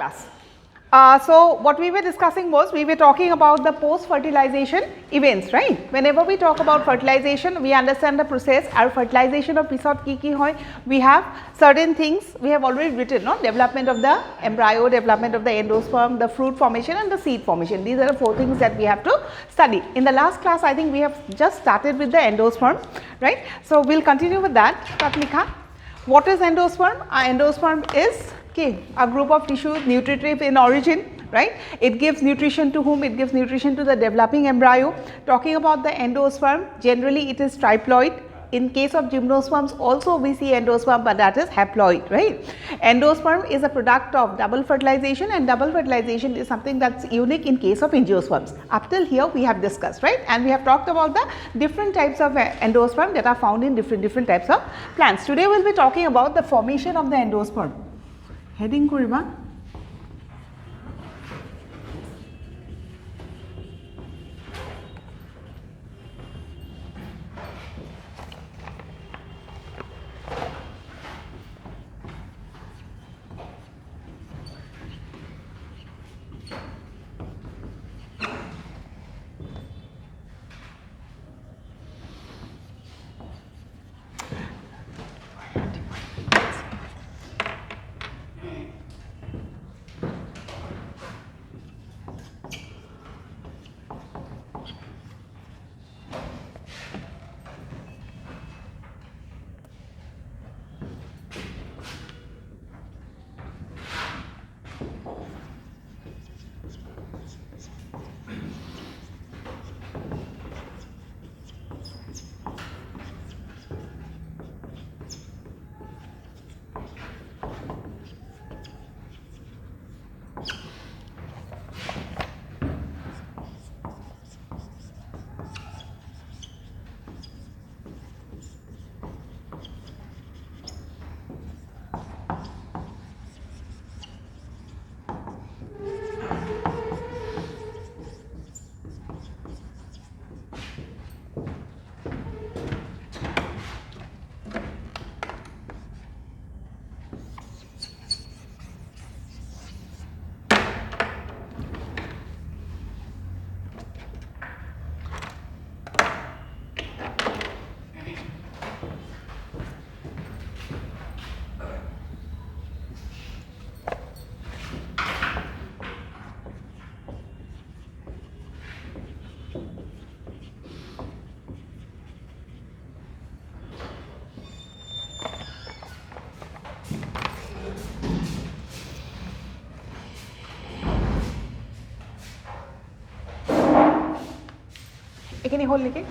class. So what we were discussing was, we were talking about the post fertilization events, right? Whenever we talk about fertilization, we understand the process. Our fertilization of pisot ki hoy, we have certain things we have already written, no? Development of the embryo, development of the endosperm, the fruit formation and the seed formation. These are the 4 things that we have to study. In the last class, I think we have just started with the endosperm, right? So we'll continue with that. Tatmika, what is endosperm? Endosperm is a group of tissues, nutritive in origin, right? It gives nutrition to whom? It gives nutrition to the developing embryo. Talking about the endosperm, generally it is triploid. In case of gymnosperms also we see endosperm, but that is haploid, right? Endosperm is a product of double fertilization, and double fertilization is something that's unique in case of angiosperms. Up till here we have discussed, right? And we have talked about the different types of endosperm that are found in different types of plants. Today we will be talking about the formation of the endosperm. Heading koriba. Ekini hol niki?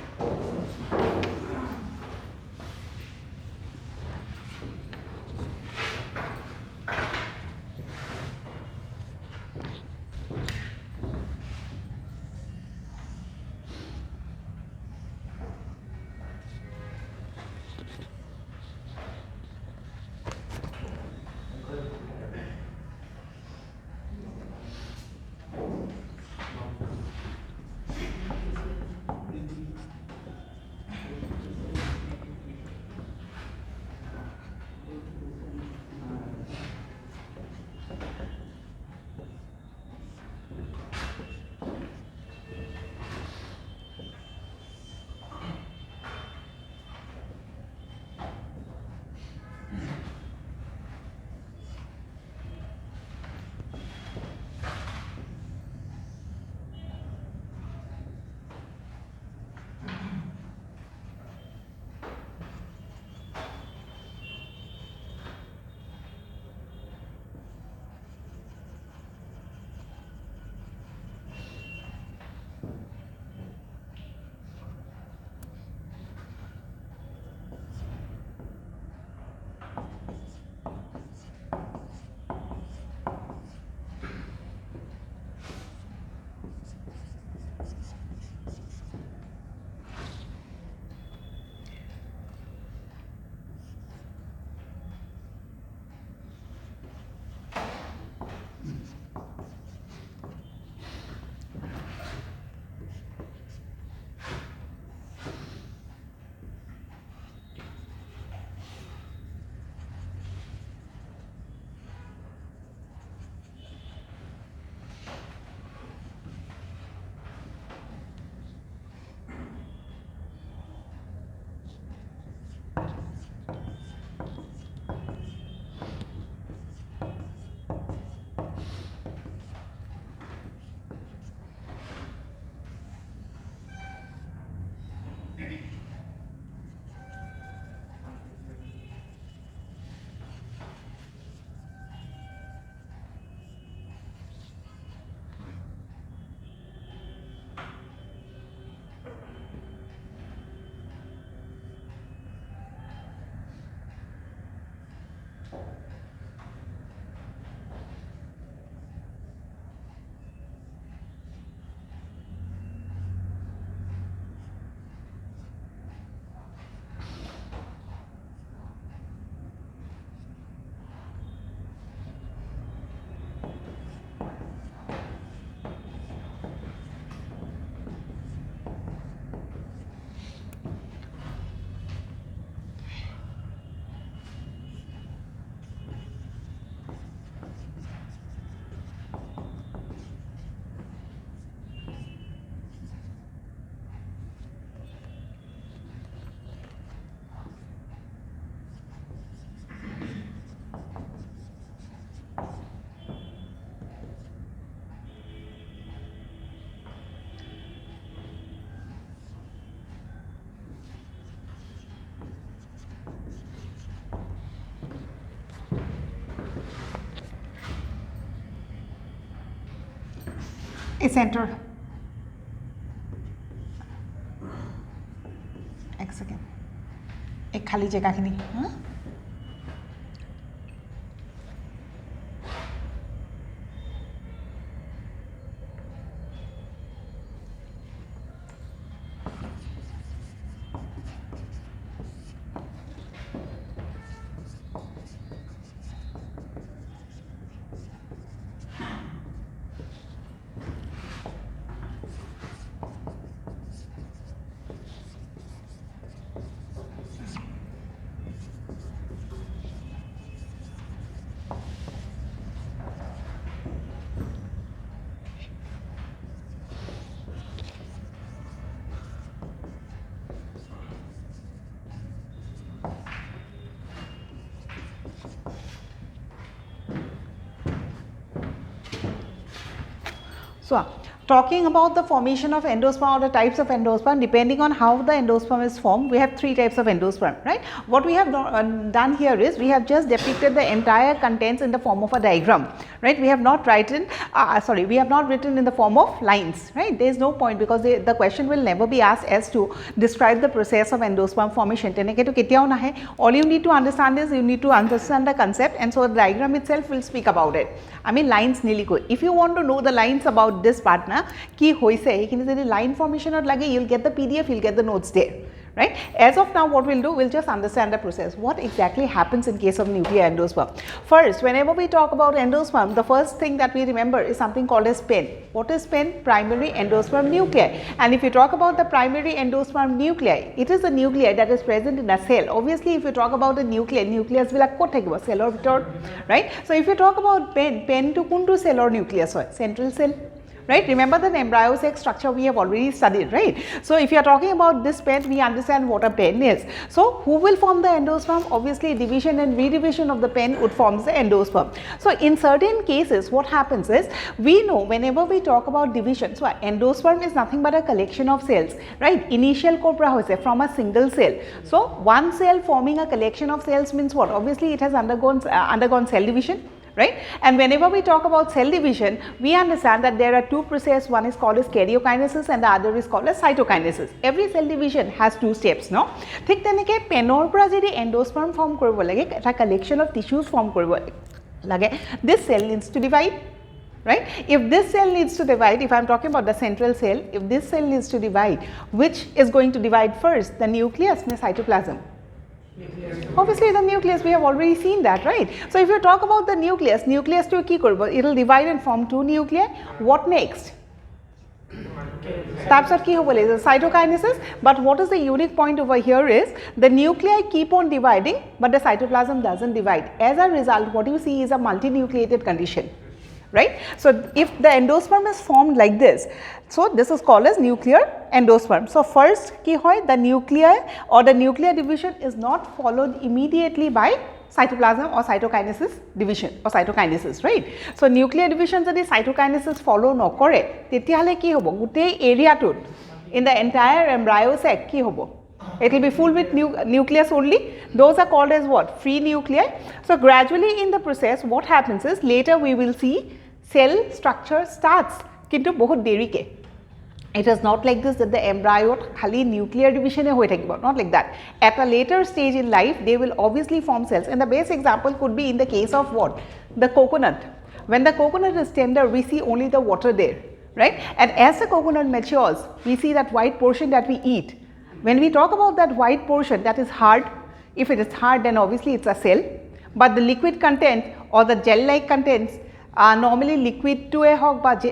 a center. एक second एक खाली जगहखिनि So, talking about the formation of endosperm or the types of endosperm, depending on how the endosperm is formed, we have three types of endosperm, right? What we have done here is we have just depicted the entire contents in the form of a diagram, right? We have not written, we have not written in the form of lines, right? There is no point because the question will never be asked as to describe the process of endosperm formation. All you need to understand is you need to understand the concept, and so the diagram itself will speak about it. I mean lines niliko. If you want to know the lines about this part na ki hoise ekhini jodi line formation or lage, you'll get the PDF, you'll get the notes there, right? As of now, what we'll do, we'll just understand the process. What exactly happens in case of nuclear endosperm? First, whenever we talk about endosperm, the first thing that we remember is something called as PEN. What is PEN? Primary endosperm nuclei. And if you talk about the primary endosperm nuclei, it is a nuclei that is present in a cell. Obviously, if you talk about a nuclei, nucleus will kot thakibo cell or vitor, right? So if you talk about PEN, PEN to kuntu cell or nucleus hoy? Central cell. Right? Remember the embryo sac structure we have already studied, right? So if you are talking about this pen, we understand what a pen is. So who will form the endosperm? Obviously division and redivision of the pen would form the endosperm. So in certain cases, what happens is, we know whenever we talk about division, so endosperm is nothing but a collection of cells, right? Initial copra hoise from a single cell. So one cell forming a collection of cells means what? Obviously it has undergone cell division, right? And whenever we talk about cell division, we understand that there are two processes. One is called as karyokinesis and the other is called as cytokinesis. Every cell division has two steps, no? Thik teneke penor pora jodi endosperm form koribo lage, eta collection of tissues form koribo lage, this cell needs to divide, right? If this cell needs to divide, if I am talking about the central cell, if this cell needs to divide, which is going to divide first, the nucleus or cytoplasm? Obviously the nucleus, we have already seen that, right? So if you talk about the nucleus, nucleus to ki koribo, it will divide and form two nuclei. What next? Tapsot ki hobo lagise cytokinesis. But what is the unique point over here is the nuclei keep on dividing, but the cytoplasm doesn't divide. As a result, what you see is a multinucleated condition, right? So if the endosperm is formed like this, so this is called as nuclear endosperm. So first ki hoy, the nuclei or the nuclear division is not followed immediately by cytoplasm or cytokinesis division or cytokinesis, right? So nuclear division jodi cytokinesis follow nokore, tetiahole ki hobo, gutei area tut in the entire embryo sac ki hobo, it will be full with nucleus only. Those are called as what? Free nuclei. So gradually in the process, what happens is, later we will see cell structure starts kintu bahut deri ke. It is not like this that the embryo khali nuclear division e hoi thakibo, not like that. At a later stage in life, they will obviously form cells, and the best example could be in the case of what? The coconut. When the coconut is tender, we see only the water there, right? And as the coconut matures, we see that white portion that we eat. When we talk about that white portion, that is hard. If it is hard, then obviously it's a cell. But the liquid content or the gel-like contents are normally liquid to a hog, but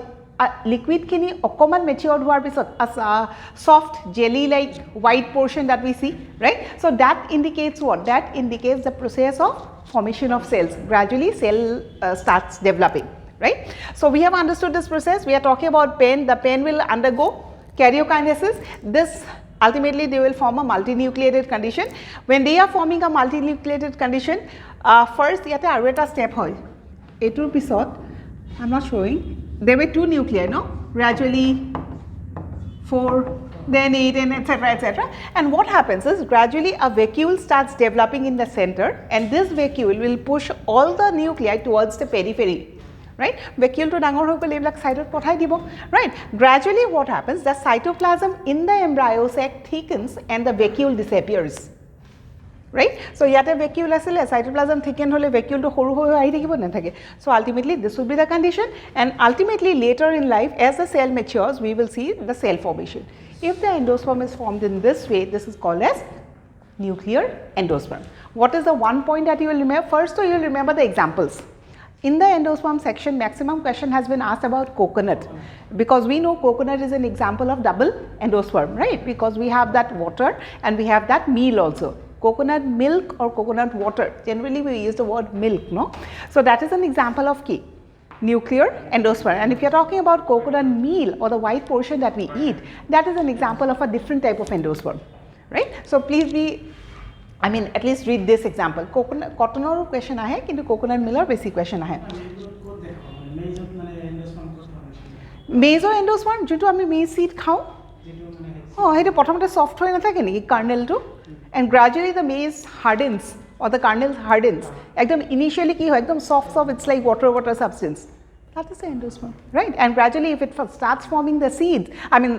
liquid kini okoman matured huar pisot as soft jelly-like white portion that we see, right? So that indicates what? That indicates the process of formation of cells. Gradually, cell starts developing, right? So we have understood this process. We are talking about pen. The pen will undergo karyokinesis. This ultimately they will form a multinucleated condition. When they are forming a multinucleated condition, first yate aru eta step hoy. Etur pisot, I am not showing. There were two nuclei, no? Gradually 4, then 8, and etc., etc. And what happens is, gradually a vacuole starts developing in the center, and this vacuole will push all the nuclei towards the periphery, right? Vacuole to dangor hoi gole ebilak side ot pothai dibo, right? Gradually what happens, the cytoplasm in the embryo sac thickens and the vacuole disappears, right? So yate vacuole asile, cytoplasm thicken hole vacuole to horu hoi ahi thakibo na thake. So ultimately this would be the condition, and ultimately later in life as the cell matures we will see the cell formation. If the endosperm is formed in this way, this is called as nuclear endosperm. What is the one point that you will remember? First, so you will remember the examples. In the endosperm section, maximum question has been asked about coconut, because we know coconut is an example of double endosperm, right? Because we have that water and we have that meal also. Coconut milk or coconut water, generally we use the word milk, no? So that is an example of key. Nuclear endosperm. And if you are talking about coconut meal or the white portion that we eat, that is an example of a different type of endosperm, right? So please be, I mean at least read this example. Coconut, cotton or question ahe, kintu coconut meal or basic question ahe. Meso endosperm, jito ami maize seed khao. Oh, heto prothomte soft hoy nathake niki kernel to, and gradually the maize hardens or the kernel hardens. Ekdom initially ki hoy, ekdom soft, it's like water substance. That is the endosperm, right? And gradually if it starts forming the seeds,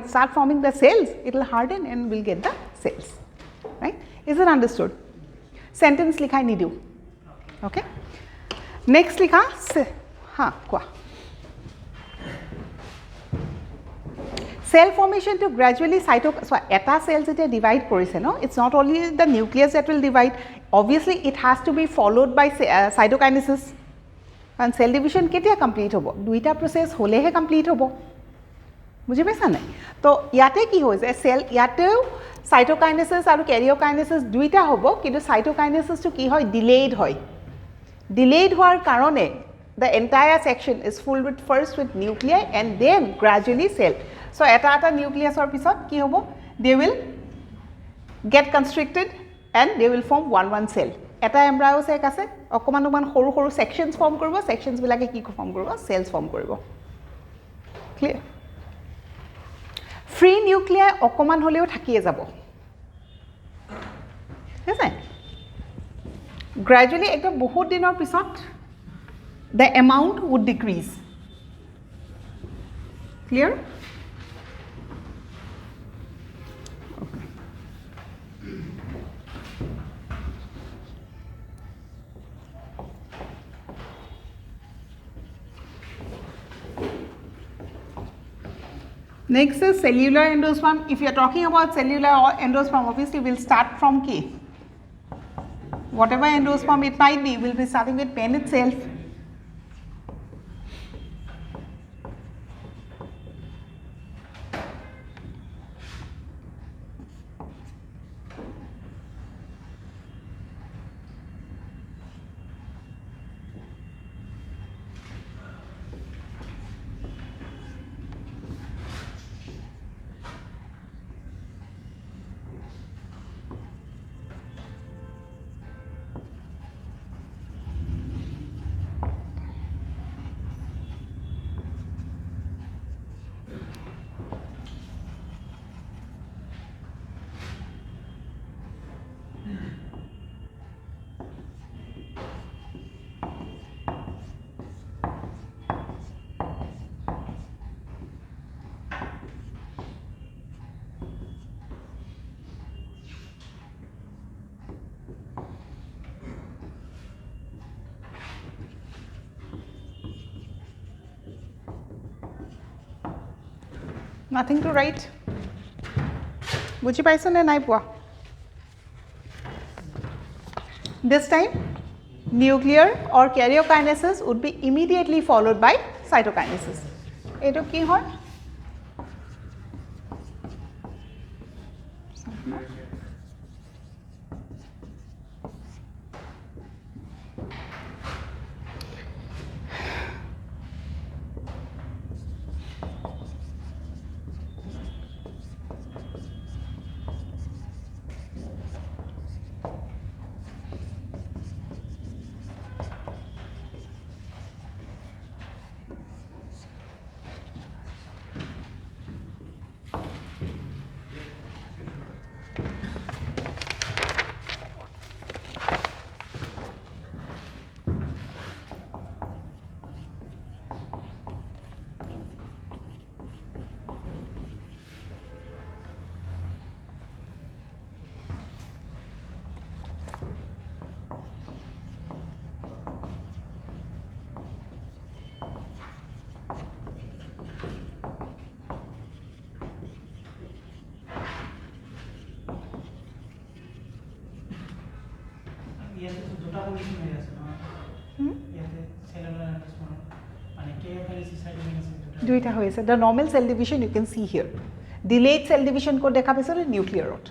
start forming the cells, it will harden and we'll get the cells, right? Is it understood? Sentence likhai nidu. Okay. Next likha, kwa. Cell formation to gradually so eta cells it divide korise, no? It's not only the nucleus that will divide. Obviously it has to be followed by cytokinesis. And cell division ketia complete hobo? Duita process holehe complete hobo. Bujhi paisa nai? To yate ki hoise cell yateo cytokinesis aru karyokinesis duita hobo, kintu cytokinesis to ki hoy delayed hoy. Delayed hoar karone the entire section is full with first with nuclei and then gradually cell. So eta nucleus or pisot ki hobo? They will get constricted and they will form one cell. Eta embryo sac ase okoman horu sections form koribo, sections bilake ki form koribo? Cells form koribo. Clear? Free nuclei okoman holeo thakiye jabo. Yes, gradually ekta bahut dinor pisot the amount would decrease. Clear? Next is cellular endosperm. If you are talking about cellular endosperm, obviously we will start from K. Whatever endosperm it might be, we will be starting with pen itself. Nothing to write. Buji paisa ne nai pua. This time, nuclear or karyokinesis would be immediately followed by cytokinesis. Eto ki hoy? দুটা condition হৈ আছে নহয় ইয়াতে সেলুলাৰ এন্ডোস্পৰ্ম মানে কেএফএলএসি cytokinesis দুইটা হৈ আছে the normal চেল ডিভিজন ইউ কেন সি হিয়াৰ ডিলেড চেল ডিভিজন ক'ত দেখা পাইছে নিউক্লিয়াৰত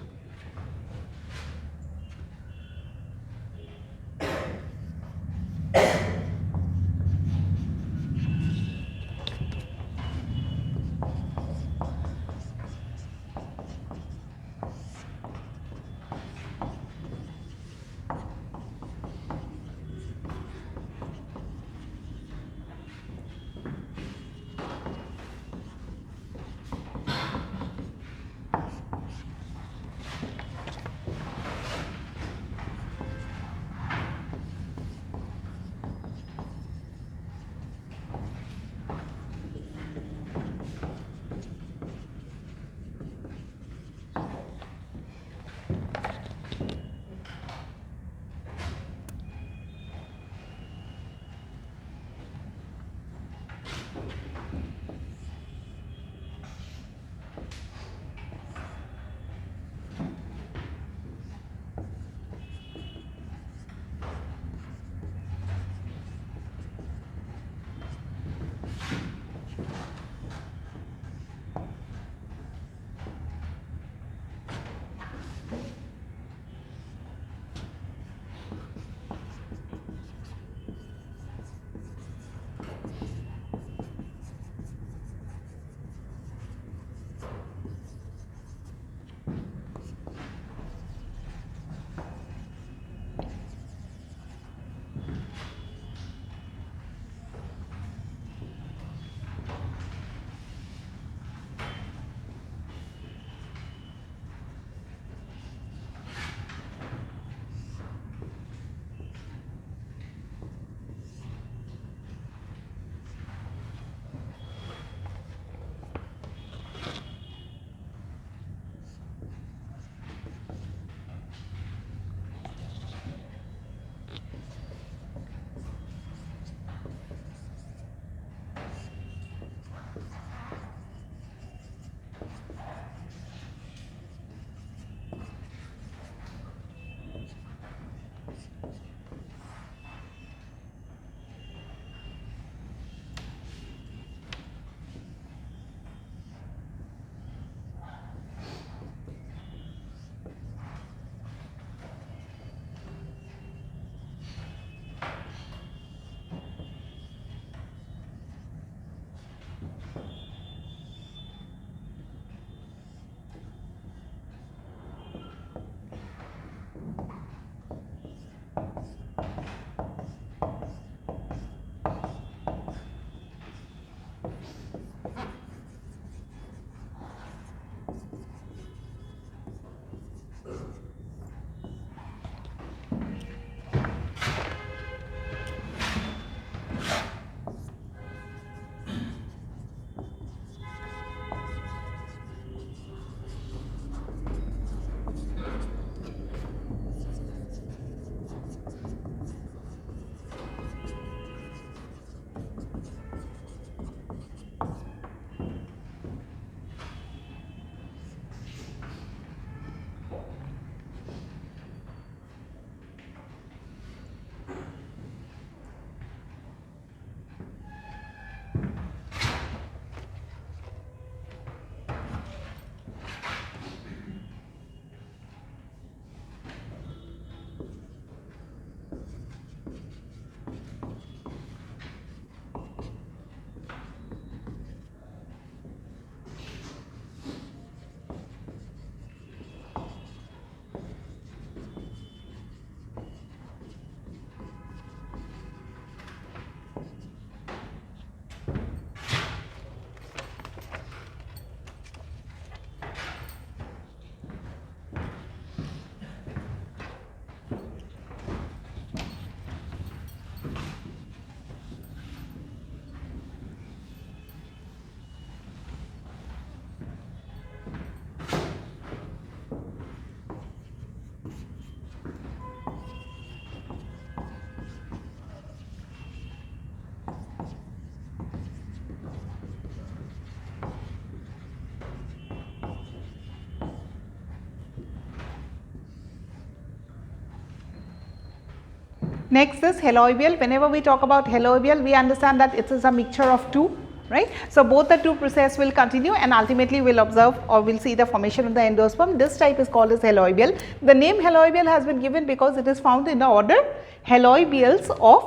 Next is halobial. Whenever we talk about halobial, we understand that it is a mixture of two, right? So both the two process will continue and ultimately we'll observe or we'll see the formation of the endosperm. This type is called as halobial. The name halobial has been given because it is found in the order halobials of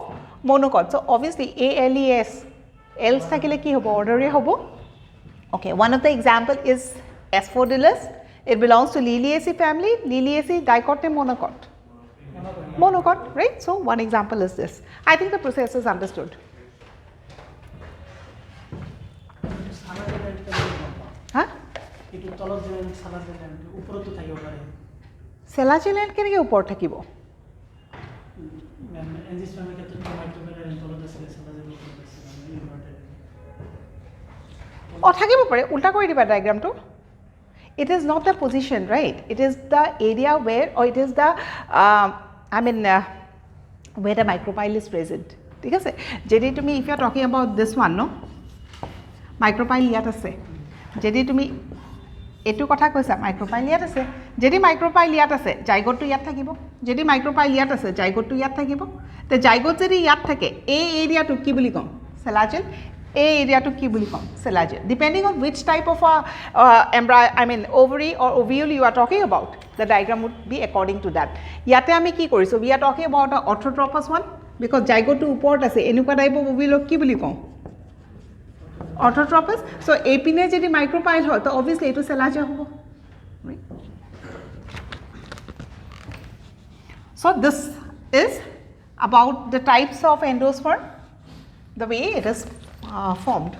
monocot. So obviously ALES, else thakile ki hobo, order e hobo. Okay, one of the example is Asphodilus. It belongs to Liliaceae family. Liliaceae dicot and monocot. Monocot, right? So one example is this. I think the process is understood. Huh? Selagilent কেনেকৈ ওপৰত থাকিব? থাকিব পাৰে, উল্টা কৰি দিবা ডায়াগ্ৰামটো। It is not the position, right? It is the area where, or it is the, where the micropyle is present. ঠিক আছে? যদি তুমি, if you are talking about this one, no? Micropyle ইয়াত আছে। যদি তুমি এটো কথা কৈছা, micropyle ইয়াত আছে। যদি micropyle ইয়াত আছে, জাইগোটটো ইয়াত থাকিব। যদি micropyle ইয়াত আছে, জাইগোটটো ইয়াত থাকিব। তে জাইগোট যদি ইয়াত থাকে, এই এৰিয়াটো কি বুলি কম? Selagil. এই এৰিয়াটো কি বুলি কম? Selagil. Depending on which type of ovary or ovule you are talking about, the diagram would be according to that. ইয়াতে আমি কি কৰিছো? We are talking about an orthotropous one because জাইগোটটো ওপৰত আছে। এনেকুৱা টাইপ অফ ovule কি বুলি কম? Orthotropous. So এইপিনে যদি micropyle হয়, তো obviously এইটো Selagil হ'ব। So this is about the types of endosperm, the way it is formed.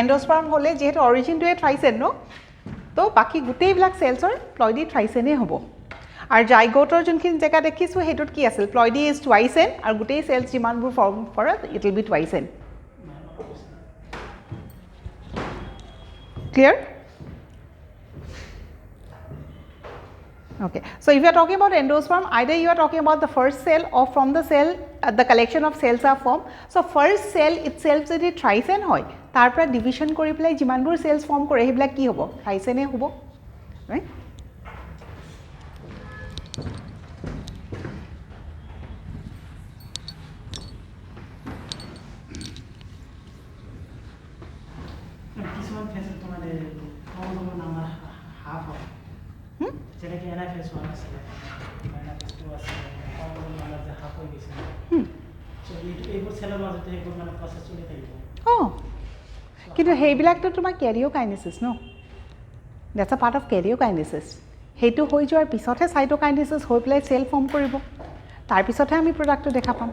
Endosperm হলে যেহেতু অরিজিনটোৱে ট্ৰাইচেন ন, তো বাকি গোটেইবিলাক সেলছৰ প্লইডি ট্ৰাইচেনে হ'ব। আৰু জাইগোটৰ যোনখিনি জেগা দেখিছোঁ সেইটোত কি আছিল? প্লইডি ইজ টুৱাইচেন আৰু গোটেই সেলছ যিমানবোৰ ফৰ্ম কৰে it will be twice then. Clear? Okay, so if you are talking about endosperm, either you are talking about the first cell or from the cell, the collection of cells are formed. So first cell itself যদি ট্রাইসেন হয়, তাৰপৰা division কৰি পেলাই যিমানবোৰ cells form কৰে সেইবিলাক কি হ'ব? ট্রাইসেনে হ'ব, right? কিছুমান ফেজত তোমাৰ ক্ৰমোজোমৰ নাম্বাৰ হাফ হয় যেনেকৈ এন আই ফেজ 1 আছিলে এন আই ফেজ 2 আছিলে ক্ৰমোজোমৰ নাম্বাৰ যে হাফ হৈ গৈছিলে চ' এইবোৰ চেলৰ মাজতে এইবোৰ মানে প্ৰচেছ চলি থাকিব কিন্তু সেইবিলাকতো তোমাৰ কেৰিঅকাইনেচিছ ন, ডেটছ আ পাৰ্ট অফ কেৰিঅকাইনেচিছ। সেইটো হৈ যোৱাৰ পিছতহে চাইটোকাইনেচিছ হৈ পেলাই চেল ফৰ্ম কৰিব, তাৰপিছতহে আমি প্ৰডাক্টটো দেখা পাম।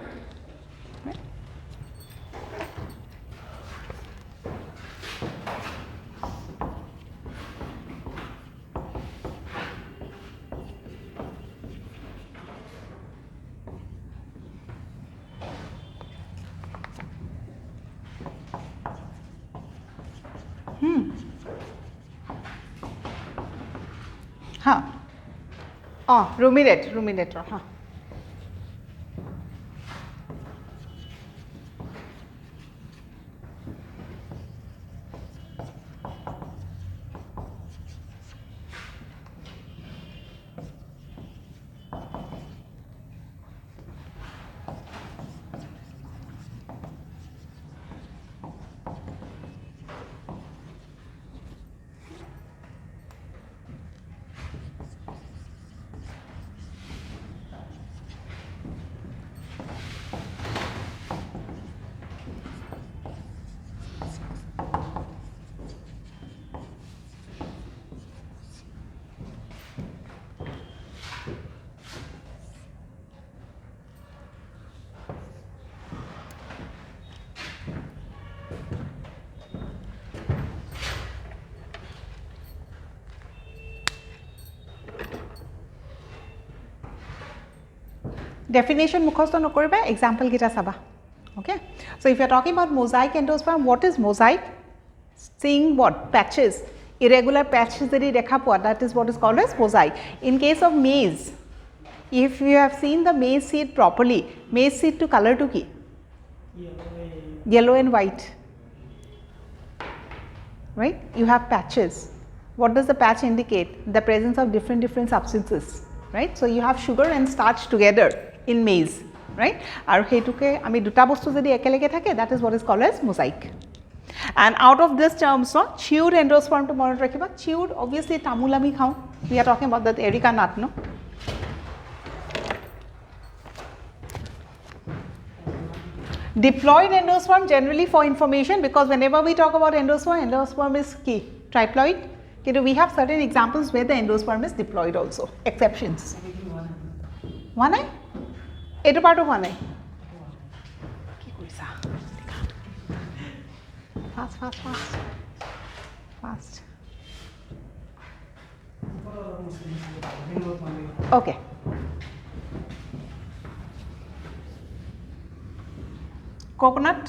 हाँ ruminator हाँ definition মুখস্থ নকৰিবা, example কেইটা চাবা। Okay, so if you are talking about mosaic endosperm, what is mosaic? Seeing what? Patches, irregular patches যদি দেখা পোৱা, that is what is called as mosaic. In case of maize, if you have seen the maize seed properly, maize seed to color to কি? Yellow and white, right? You have patches. What does the patch indicate? The presence of different substances, right? So you have sugar and starch together in maize, right? আৰু হেতুকে আমি দুটা বস্তু যদি একেলগে থাকে, that is what is called as mosaic. And out of this terms, no, chewed endosperm to মনত ৰাখিবা। Chewed, obviously তামোল আমি খাওঁ, we are talking about that erica nut, no? Diploid endosperm, generally for information, because whenever we talk about endosperm is key, triploid. We have certain examples where the endosperm is diploid also, exceptions. One eye? Eto part of one eye. Fast. Okay. Coconut?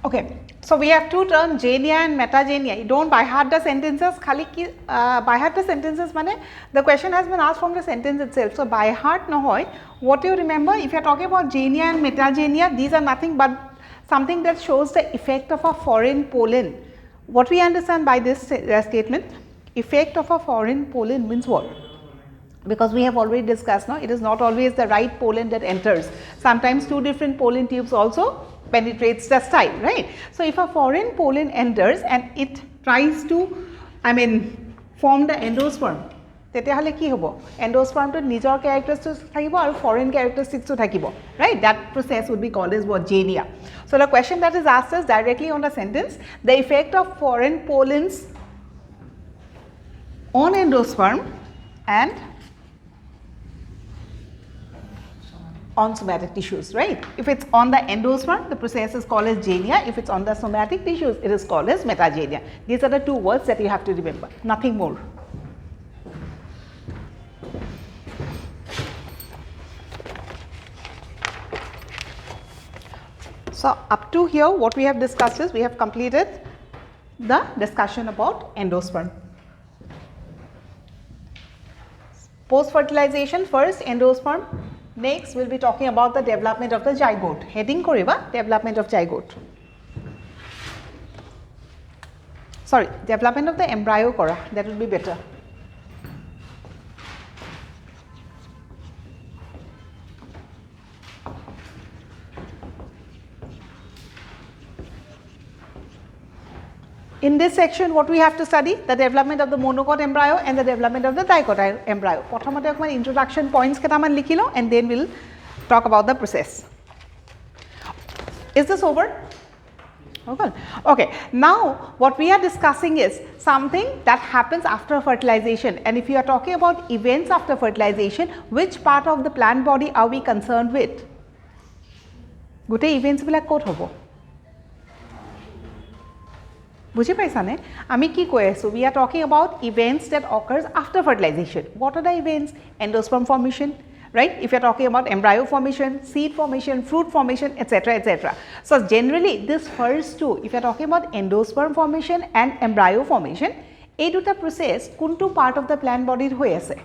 Okay, so we have two terms, genia and metagenia. You don't by heart the sentences. Khali ki by heart the sentences mane the question has been asked from the sentence itself. So by heart no hoy. What you remember if you are talking about genia and metagenia, these are nothing but something that shows the effect of a foreign pollen. What we understand by this statement, effect of a foreign pollen means what? Because we have already discussed, no, it is not always the right pollen that enters. Sometimes two different pollen tubes also penetrates the style, right? So if a foreign pollen enters and it tries to, form the endosperm, তেতিয়াহ'লে কি হ'ব? Endosperm to নিজৰ characteristics থাকিব আৰু foreign characteristics থাকিব, right? That process would be called as what? Genia. So the question that is asked is directly on the sentence, the effect of foreign pollens on endosperm and on somatic tissues, right? If it's on the endosperm, the process is called as genia. If it's on the somatic tissues, it is called as metagenia. These are the two words that you have to remember, nothing more. So up to here, what we have discussed is we have completed the discussion about endosperm. Post-fertilization, first endosperm. Next, we will be talking about the development of the zygote. Heading koriba, development of zygote. Sorry, development of the embryo kora, that would be better. In this section, what we have to study? The development of the monocot embryo and the development of the dicot embryo. Prothomote okman introduction points ketaman likhilo and then we'll talk about the process. Is this over? Okay, now what we are discussing is something that happens after fertilization, and if you are talking about events after fertilization, which part of the plant body are we concerned with? Gote events bilak kot hobo? বুঝি পাইছানে আমি কি কৈ আছো we are talking about events that occurs after fertilization. What are the events? Endosperm formation, right? If you are talking about embryo formation, seed formation, fruit formation, etc., etc. So generally this first two, if you are talking about endosperm formation and embryo formation, এই দুটা process কোনটো part of the plant body হৈ আছে?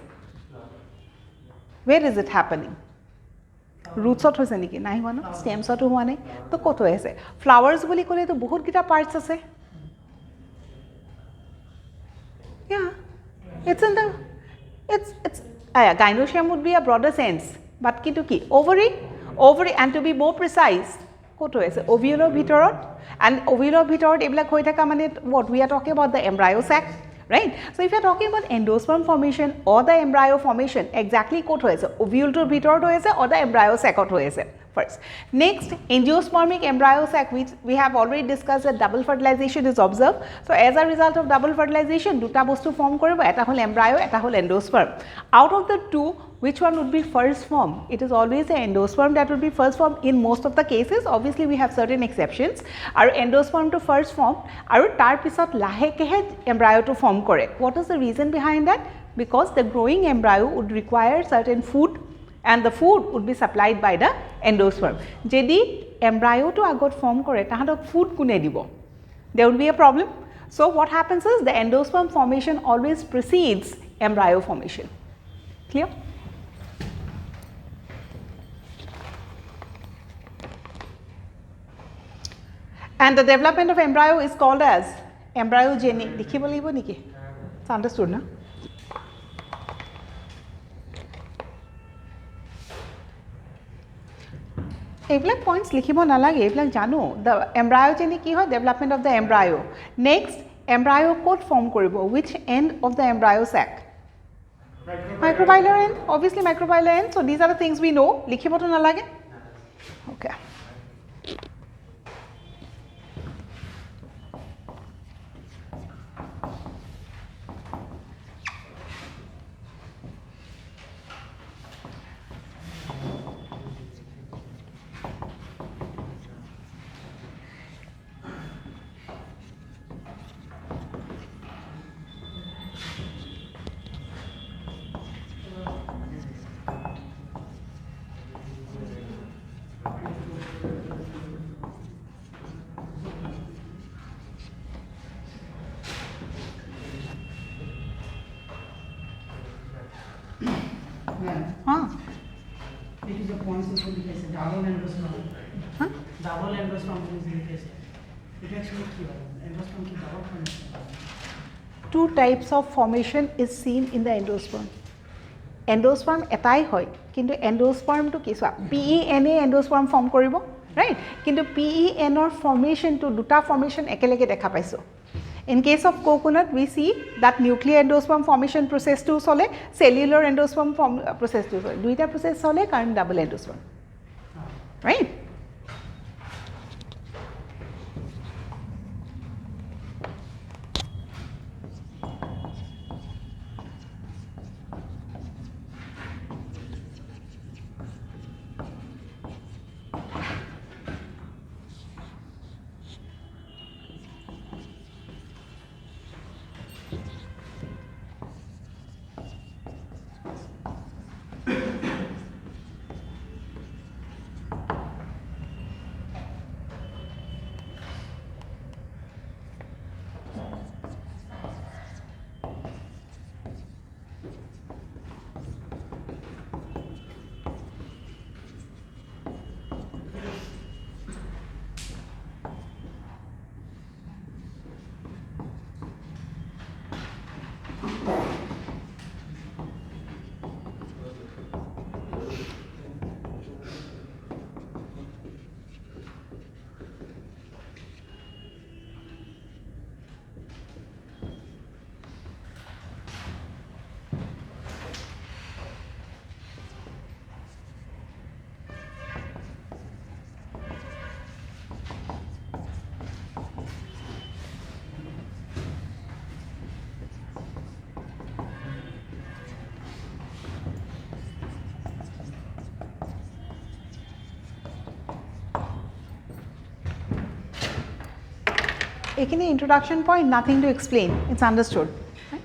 Where is it happening? Roots ot hoise niki nai howa no, stems ot howa nai, to kot হৈ আছে? Flowers বুলি কলে to বহুত গিটা parts আছে. Yeah, it's in the, gynoecium would be a broader sense, but ki to ki? Ovary, and to be more precise, koto ase, ovular bhitorot, and ovular bhitorot ebilak hoi thaka mane what we are talking about the embryo sac, right? So if you are talking about endosperm formation or the embryo formation, exactly koto ase, ovule to bhitorot hoi ase or the embryo sac ot hoi ase. First. Next, angiospermic embryo sac, which we have already discussed that double fertilization is observed. So as a result of double fertilization, duta bostu form koribo, eta hol embryo, eta hol endosperm. Out of the two, which one would be first form? It is always the endosperm that would be first form in most of the cases. Obviously, we have certain exceptions. Our endosperm to first form, aru tar pisot lahe kehe embryo to form kore. What is the reason behind that? Because the growing embryo would require certain food, and the food would be supplied by the endosperm. Jedi embryo to agot form kore, tahatok food kune dibo? There would be a problem. So what happens is the endosperm formation always precedes embryo formation. Clear? And the development of embryo is called as embryogeny. Likhibo libo niki? It's understood, na? এইবিলাক points লিখিব নালাগে, এইবিলাক জানো. The embryogeny কি হয়? Development of the embryo. Next, embryo ক'ত form কৰিব? Which end of the embryo sac? Microbial end, obviously microbial end. So these are the things we know. লিখিবতো নালাগে? Okay. हाँ It is a point system case, double endosperm. हाँ Double endosperm case. It actually cure. Endosperm की double formation. two types of formation is seen in the endosperm. Endosperm এটাই হয় কিন্তু endospermটো কি চোৱা PEN এ endosperm form কৰিব right কিন্তু PEN ৰ ফৰ্মেশ্যনটো দুটা ফৰ্মেশ্যন একেলগে দেখা পাইছোঁ In case of coconut, we see that nuclear endosperm formation process to sole, cellular endosperm process to sole. Duita process sole, current double endosperm. Right? Ekini introduction point, nothing to explain, it's understood. Right?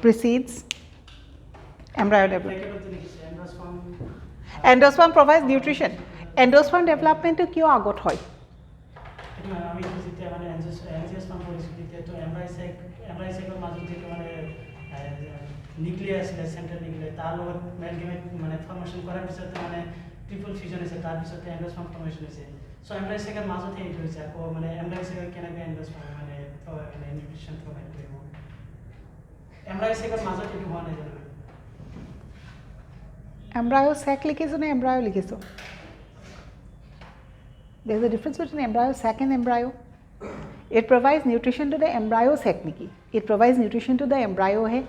Precedes embryo development. Endosperm provides nutrition. Endosperm development to kyo agot hoy? এনজিওস্পাৰ্ম কৰিছোঁ তেতিয়াতো এমব্ৰাইচেকৰ মাজত যিটো মানে nucleus আছিলে central nucleus তাৰ লগত মেলগেমেট মানে formation কৰাৰ পিছতে মানে ট্ৰিপল ফিউজন হৈছে তাৰপিছতে এণ্ডোস্পাৰ্ম ফৰ্মেশ্যন হৈছে চ' এমব্ৰাইচেকৰ মাজতে এইটো হৈছে আকৌ মানে এমব্ৰাইচেকৰ কেনেকৈ এণ্ডোস্পাৰ্ম মানে নিউট্ৰিশ্যন প্ৰভাইড কৰিব এমব্ৰাইচেকৰ মাজত এইটো হোৱা নাই জানো embryo sac লিখিছো নে embryo লিখিছো there is a difference between embryo sac and embryo it provides nutrition to the embryo sac niki it provides nutrition to the embryo he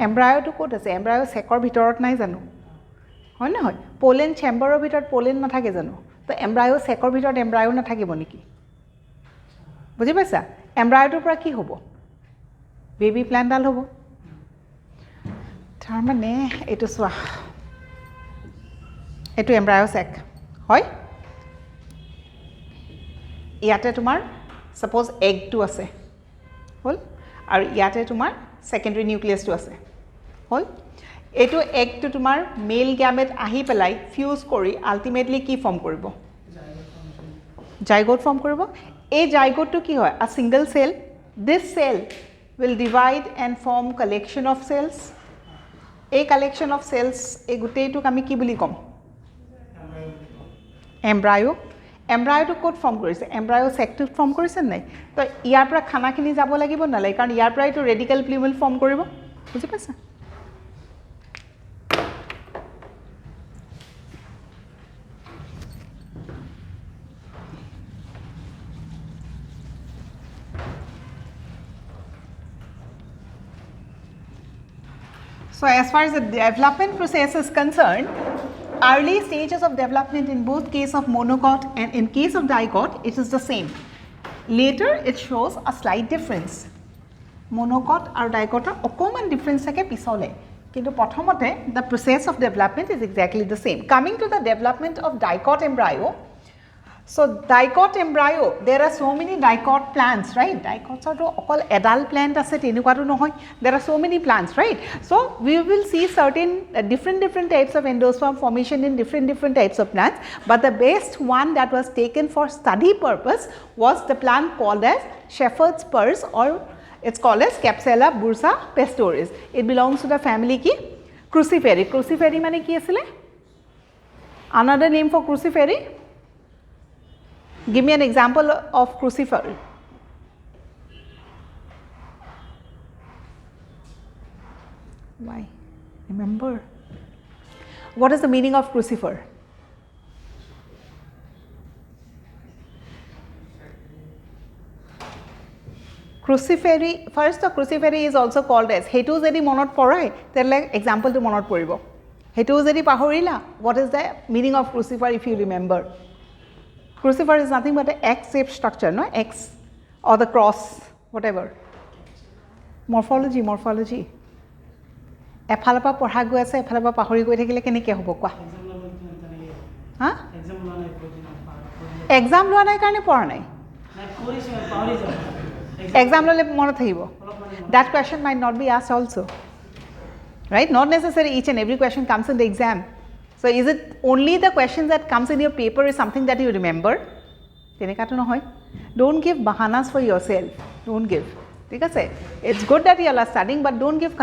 embryo to kot ase embryo sac or bhitorot nai janu hoy na hoy pollen chamber or bhitorot pollen na thake janu to embryo sac or bhitorot embryo na thakibo niki বুজি পাইছা embryo to pura ki hobo baby plant dal hobo তাৰ মানে এটো সোয়া এটো embryo sec হয় ইয়াতে তোমাৰ suppose egg two আছে হল আৰু ইয়াতে তোমাৰ সেকেন্ডাৰী নিউক্লিয়াছটো আছে হল এটো এগ টু তোমাৰ মেল গ্যামেট আহি পেলাই ফিউজ কৰি আলটিমেটলি কি ফৰ্ম কৰিব জাইগোট ফৰ্ম কৰিব এই জাইগোটটো কি হয় a single cell this cell will divide and form collection of cells a collection of cells a guteituk ami ki boli kom embryo embryo to code form korise embryo sac to form korise nai to iar pra khana khini jabo lagibo na lai karon iar pra to radical plumule form koribo buji paisa So as far as the development process is concerned, early stages of development in both case of monocot and in case of dicot, it is the same. Later, it shows a slight difference. Monocot or dicot a common difference thake pisole. Kintu prothomote the process of development is exactly the same. Coming to the development of dicot embryo, so dicot embryo, there are so many dicot plants, right? Dicots are all adult plant ase tenukaru nohoy. There are so many plants, right? So we will see certain different types of endosperm formation in different types of plants, but the best one that was taken for study purpose was the plant called as shepherd's purse, or it's called as Capsella bursa pastoris. It belongs to the family ki crucifery. Crucifery mane ki asile? Another name for crucifery? Give me an example of crucifer. Why? Remember. What is the meaning of crucifer? Crucifery, first the crucifery is also called as hetu jodi monot porai then like example to monot poribo hetu jodi pahorila what is the meaning of crucifer if you remember crucifer is nothing but an X-shaped structure, no? X or the cross, whatever. Morphology. Ephale pa porha goi ase, ephale pa pahori goi thakile keneke hobo kwa? Ha? Exam loa nai karone pora nai. Exam lole monot thakibo. That question might not be asked also. Right? Not necessarily each and every question comes in the exam. So is it only the questions that comes in your paper is something that you remember? Tenekato no hoy. Don't give bahanas for yourself. Don't give. Thik ase? It's good that you are studying, but don't give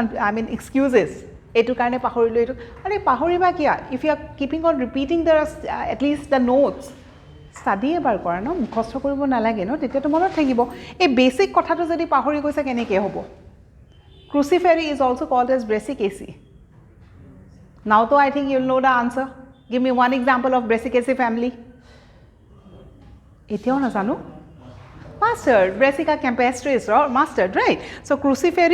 excuses. Etu karone pahorilo etu. Are pahoriba kiya? If you are keeping on repeating at least the notes, study ebar kora no mukhosto koribo nalage no tetia to monot thakibo. Ei basic kotha to jodi pahori goisa keneke hobo? Crucifery is also called as Brassicaceae. Now though I think you'll know the answer. Give me one example of Brassicaceae family. Etio na janu? Mustard, Brassica campestris or mustard, right? So crucifer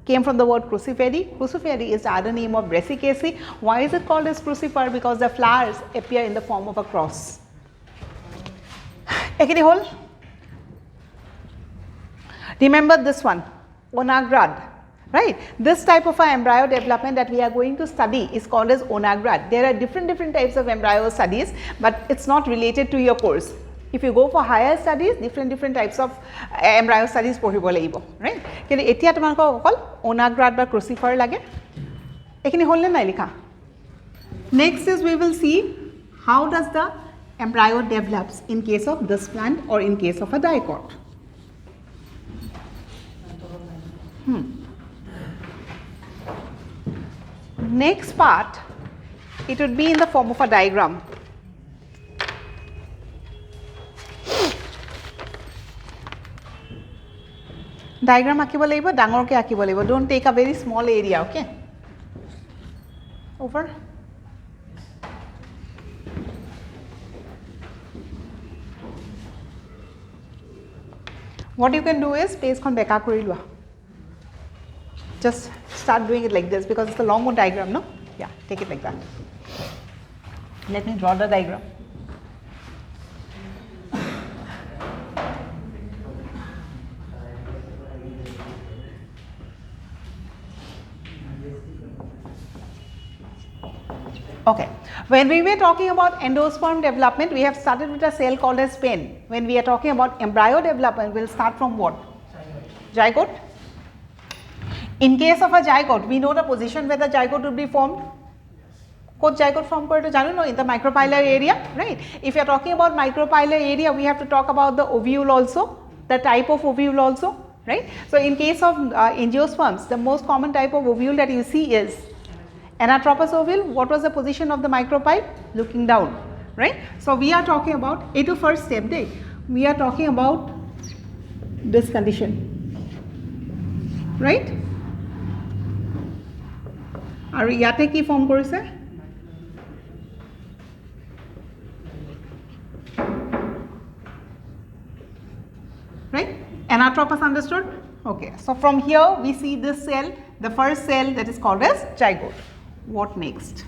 came from the word crucifery. Crucifery is the other name of Brassicaceae. Why is it called as crucifer? Because the flowers appear in the form of a cross. Ekini hol? Remember this one, onagrad. Right? This type of embryo development that we are going to study is called as onagrad. There are different types of embryo studies, but it's not related to your course. If you go for higher studies, different types of embryo studies পঢ়িব লাগিব, right? কিন্তু এতিয়া তোমালোকক অকল onagrad বা crucifer লাগে। এখিনি হলনে নাই লিখা? Next is we will see how does the embryo develops in case of this plant or in case of a dicot? Next part, it would be in the form of a diagram. Diagram আঁকিব লাগিব, ডাঙৰকে আঁকিব লাগিব. Don't take a very small area, okay? Over. What you can do is page খন বেকা কৰি লোৱা. Just start doing it like this because it's a long diagram, no? Yeah, take it like that. Let me draw the diagram. Okay, when we were talking about endosperm development, we have started with a cell called as pen. When we are talking about embryo development, we'll start from what? Zygote. In case of a zygote, we know the position where the zygote will be formed. What zygote form kore to jano no, in the micropylar area, right? If you are talking about micropylar area, we have to talk about the ovule also, the type of ovule also, right? So in case of angiosperms, the most common type of ovule that you see is anatropous ovule. What was the position of the micropyle? Looking down, right? So we are talking about a to first step day. We are talking about this condition, right? Are yate ki form korise? Right? Anatropous understood? Okay. So from here we see this cell, the first cell that is called as zygote. What next?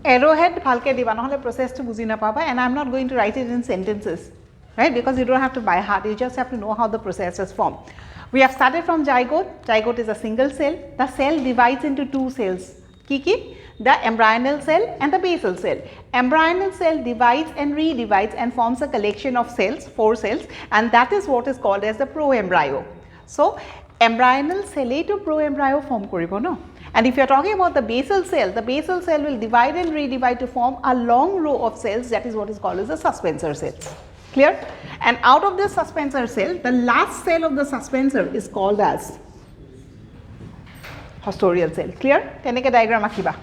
arrowhead bhalke diba নহলে process to buji napaba, and I'm not going to write it in sentences, right, because you don't have to by heart, you just have to know how the process is formed. We have started from zygote. Zygote is a single cell. The cell divides into two cells. Kiki, the embryonal cell and the basal cell. Embryonal cell divides and redivides and forms a collection of cells, 4 cells, and that is what is called as the proembryo. So, embryonal cell to proembryo form koribo no. And if you are talking about the basal cell will divide and redivide to form a long row of cells, that is what is called as the suspensor cells. Clear? And out of this suspensor cell, the last cell of the suspensor is called as haustorial cell. Clear? Teneke diagram akiba.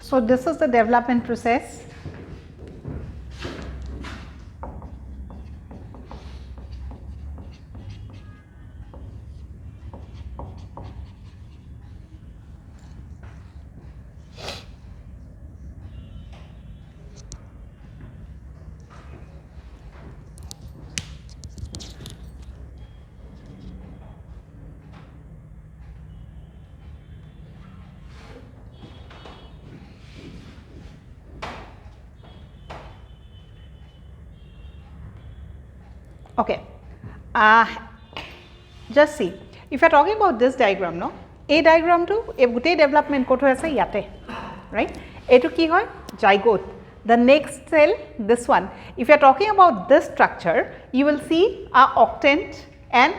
So this is the development process. Okay, just see, if you are talking about this diagram, no, a diagram to a gute development koto ase yate, right? Etu ki hoy zygote. The next cell, this one. If you are talking about this structure, you will see a octant and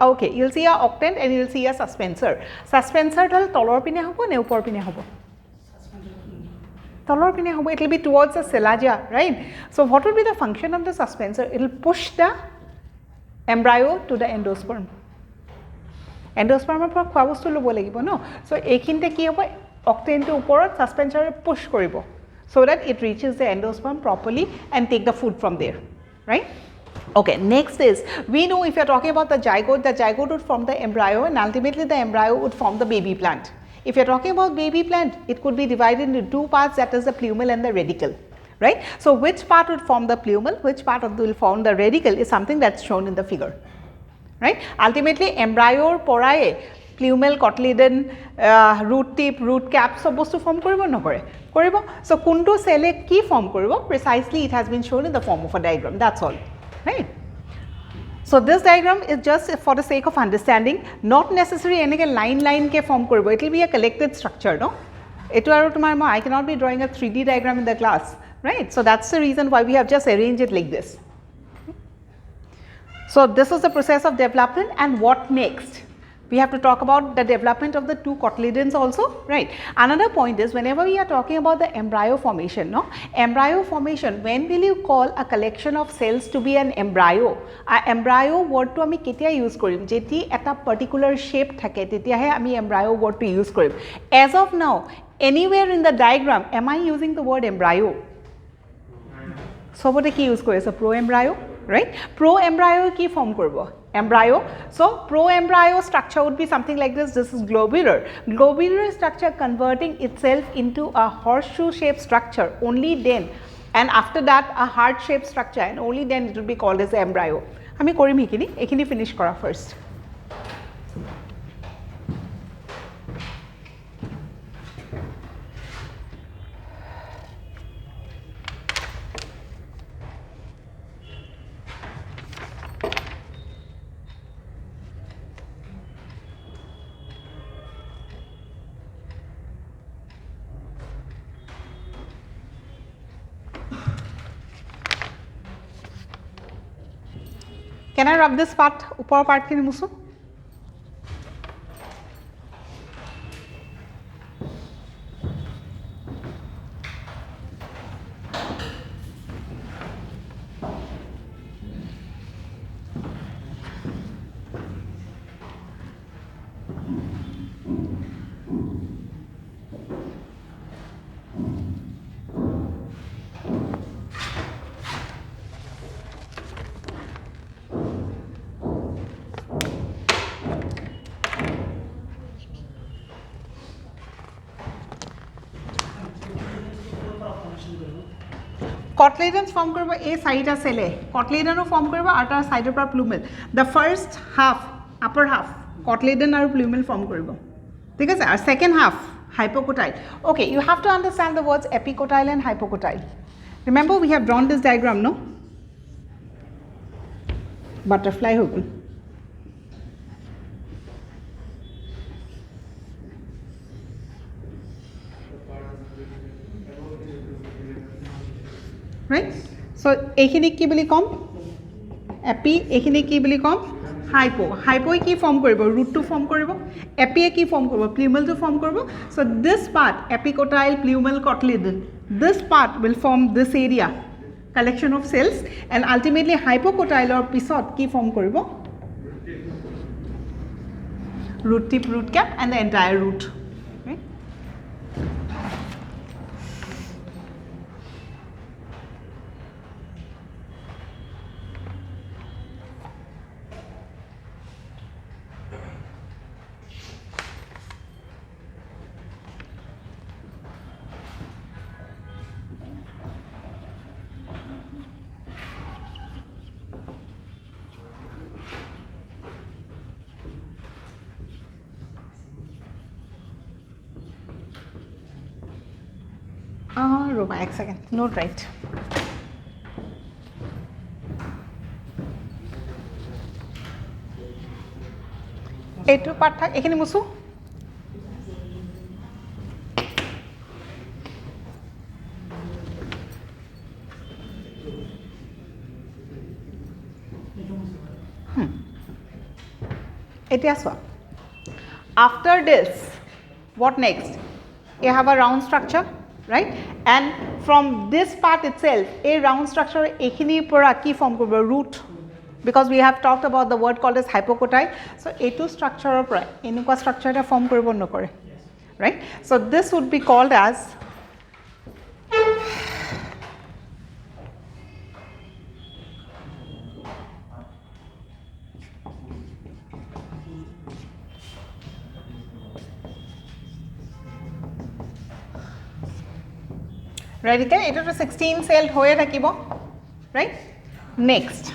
okay, you will see a octant and you will see a suspensor. Suspensor dal tolor pine hobo ne upor pine hobo? Tolor pine hobo. It will be towards the selagia, right? So what will be the function of the suspensor? It will push the embryo to the endosperm. Endosperm por khwa bostu lobo lagibo no. So ekhinte ki hobo octant to uporot suspensor push koribo so that it reaches the endosperm properly and take the food from there, right? Okay, next is, we know if you are talking about the zygote would form the embryo and ultimately the embryo would form the baby plant. If you are talking about baby plant, it could be divided into two parts, that is the plumule and the radicle, right? So which part would form the plumule, which part will form the radicle is something that's shown in the figure, right? Ultimately embryo porae plumule, cotyledon, root tip, root cap sob bostu form koribo nokore koribo. So kuntu cell ki form koribo, precisely it has been shown in the form of a diagram, that's all, right? So this diagram is just for the sake of understanding, not necessary enike line ke form koribo, it will be a collected structure, no? Etu aru tomar I cannot be drawing a 3D diagram in the class, right? So that's the reason why we have just arranged it like this. So this is the process of development, and what next? We have to talk about the development of the two cotyledons also, right? Another point is, whenever we are talking about the embryo formation, no? Embryo formation, when will you call a collection of cells to be an embryo? Embryo word to ami ketia use korim? Jeti eta particular shape thake, tetia he ami embryo word to use korim. As of now, anywhere in the diagram, am I using the word embryo? So what ki use kore? So pro embryo, right? Pro embryo ki form korbo? Embryo. So pro embryo structure would be something like this. This is globular. Globular structure converting itself into a horseshoe shaped structure, only then, and after that a heart shaped structure, and only then it will be called as embryo. Ami korim hikini, ekhini finish kora first. Can I rub this part, upper part khini musu? Cotyledons form koribo a side a cell cotyledon form koribo ata side par plumule. The first half, upper half cotyledon aru plumule form koribo, thik ase? Our second half hypocotyle. Okay, you have to understand the words epicotyle and hypocotyle. Remember we have drawn this diagram, no? Butterfly hogo. Right? So ekhini ki boli kom? Epi, ekhini ki boli kom? Hypo. Hypo ki form koribo? Root to form koribo. Epi ki form koribo? Plumule to form koribo. So this part, epicotyle, plumule, cotyledon, this part will form this area, collection of cells, and ultimately hypocotyle or pisot ki form koribo? Root tip, root cap, and the entire root. Right? ৰ'বা এক second note right এইটো part থাক এইখিনি মুছো এতিয়া চোৱা after this what next you have a round structure right and from this part itself a round structure ekhini pora ki form korbo root because we have talked about the word called as hypocotyle so etu structure pora enukwa structure ta form koribo nokore right so this would be called as right ite etu to 16 cell hoye thakibo right next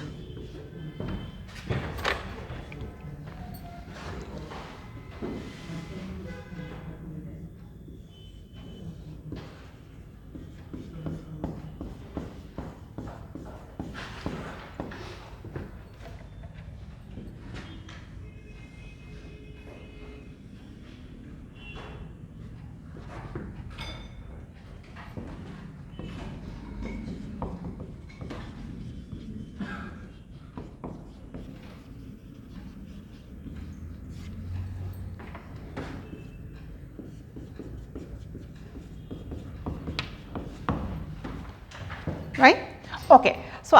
right okay so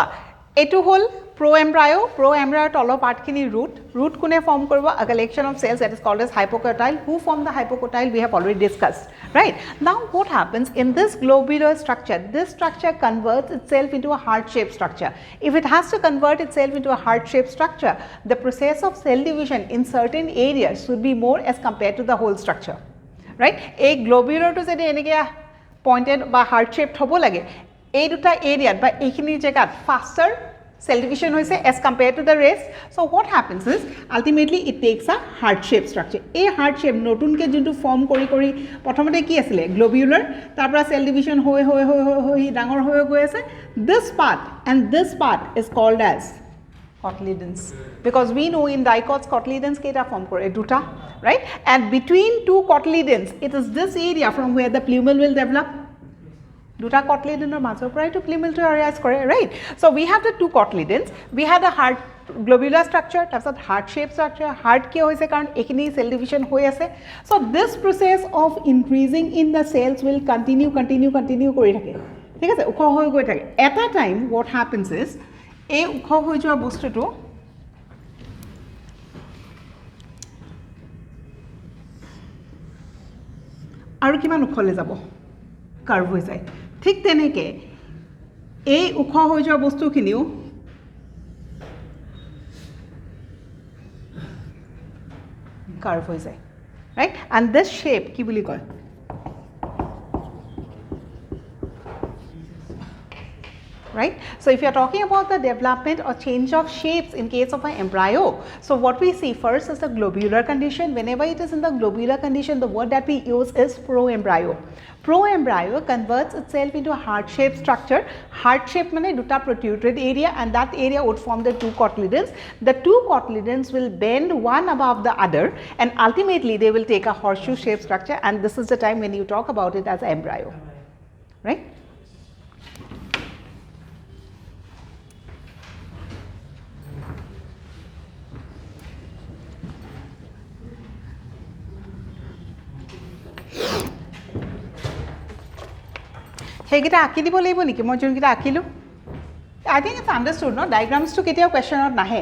etu hol pro-embryo tolo part khini root kune form koribo a collection of cells that is called as hypocotyle who form the hypocotyle we have already discussed right now what happens in this globular structure this structure converts itself into a heart shaped structure if it has to convert itself into a heart shaped structure the process of cell division in certain areas should be more as compared to the whole structure right a globular to jodi enike pointed ba heart shaped hobo lage এই দুটা এরিয়াত বা এইখিনি জায়গাত faster cell division hoise as compared to the rest so what happens is ultimately it takes a heart shape structure a heart shape notun ke juntu form kori prothomote ki asile globular tarpora cell division hoy dangor hoy goi ase this part and this part is called as cotyledons because we know in dicots cotyledons keta form kore duta right and between two cotyledons it is this area from where the plumule will develop দুটা cotyledon মাজৰ পৰাই to plumule to arise কৰে right so we have the two cotyledons we had a heart globular structure তাৰছত heart shaped structure heart কি হৈছে কাৰণ এখিনি cell division হৈ আছে so this process of increasing in the cells will continue কৰি থাকে ঠিক আছে উখ হৈ গৈ থাকে at a time what happens is এই উখ হৈ যোৱা বস্তুটো আৰু কিমান উখলে যাব কাৰ্ভ হৈ যায় ঠিক তেনেকে এই উখ হৈ যোৱা বস্তুখিনিও কাৰ্ভ হৈ যায় ৰাইট এণ্ড দিছ শ্বেপ কি বুলি কয় right so if you are talking about the development or change of shapes in case of an embryo so what we see first is the globular condition whenever it is in the globular condition the word that we use is pro-embryo converts itself into a heart shaped structure heart shape mane duta protruded area and that area would form the two cotyledons will bend one above the other and ultimately they will take a horseshoe shaped structure and this is the time when you talk about it as embryo right সেইকেইটা আঁকি দিব লাগিব নেকি মই যোনকেইটা আঁকিলোঁ I think it's understood no diagrams to কেতিয়াও questionত নাহে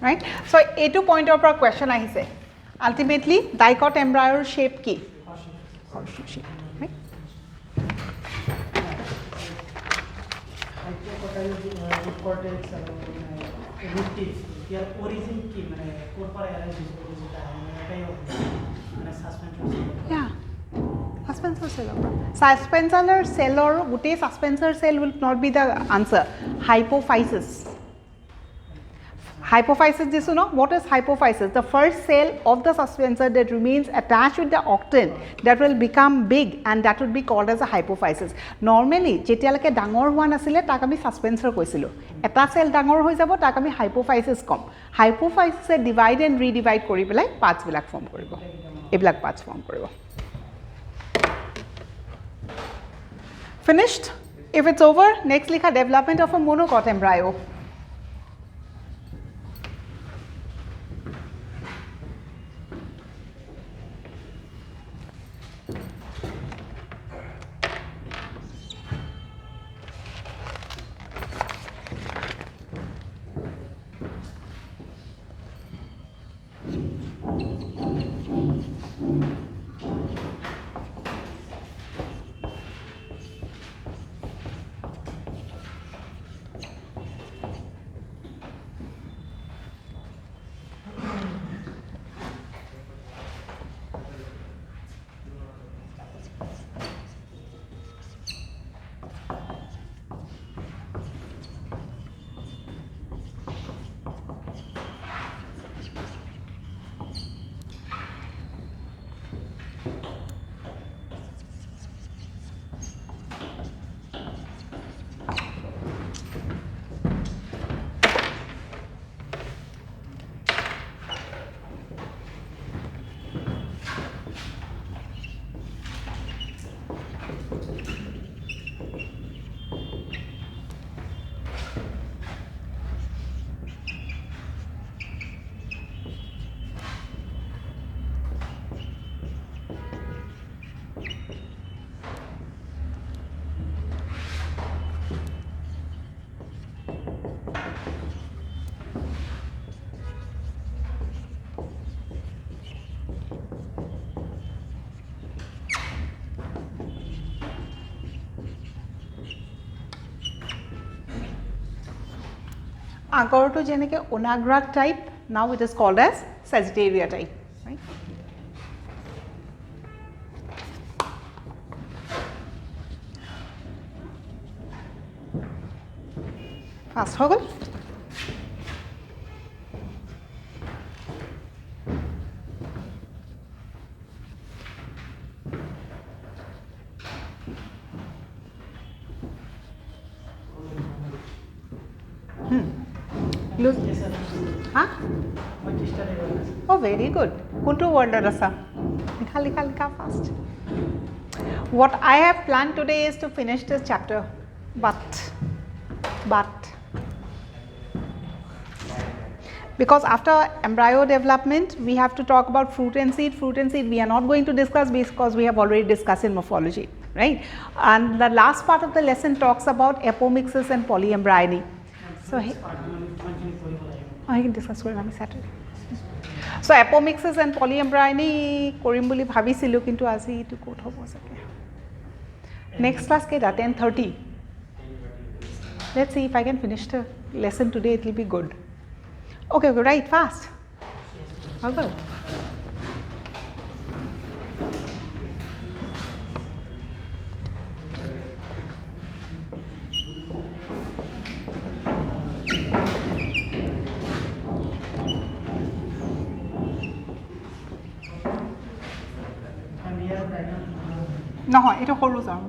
right? So এইটো পইণ্টৰ পৰা কুৱেশ্যন আহিছে আল্টিমেটলি ডাইকট এম্ব্ৰায়ৰ শ্বেপ কি horseshoe shape, right? cortex আৰু root tips ইয়াৰ origin কি মানে ক'ৰ পৰা arise হৈছে এটাই মানে suspension Yeah. Suspensor cell. Suspensor cell or gute suspensor cell will not be the answer. Hypophysis. Hypophysis, this you know, what is hypophysis? The first cell of the suspensor that remains attached with the octin that will become big and that would be called as a hypophysis. Normally, jetialake dangor hua nasile tak ami suspensor koisilo. Eta cell dangor hoi jabo tak ami hypophysis kom. Hypophysis e divide and redivide kori pelai parts bilak form koribo. Ebilak parts form koribo. Finished? If it's over, next likha development of a monocot embryo. Agor to jeneke onagra type, now it is called as Sagittaria type, right? Fast hoggle. Huh? Oh, very good. Kuntu word rasa. Likha fast. What I have planned today is to finish this chapter, but because after embryo development, we have to talk about fruit and seed. Fruit and seed we are not going to discuss because we have already discussed in morphology, right? And the last part of the lesson talks about apomixis and polyembryony. So I can discuss with you Saturday. So apomixis and polyembryony korim boli bhabisilu kintu aji etu kot hobo sake. Next class keda 10:30. Let's see if I can finish the lesson today. It will be good. Okay, right, fast. Okay. নহয় এটা সৰু যাওঁ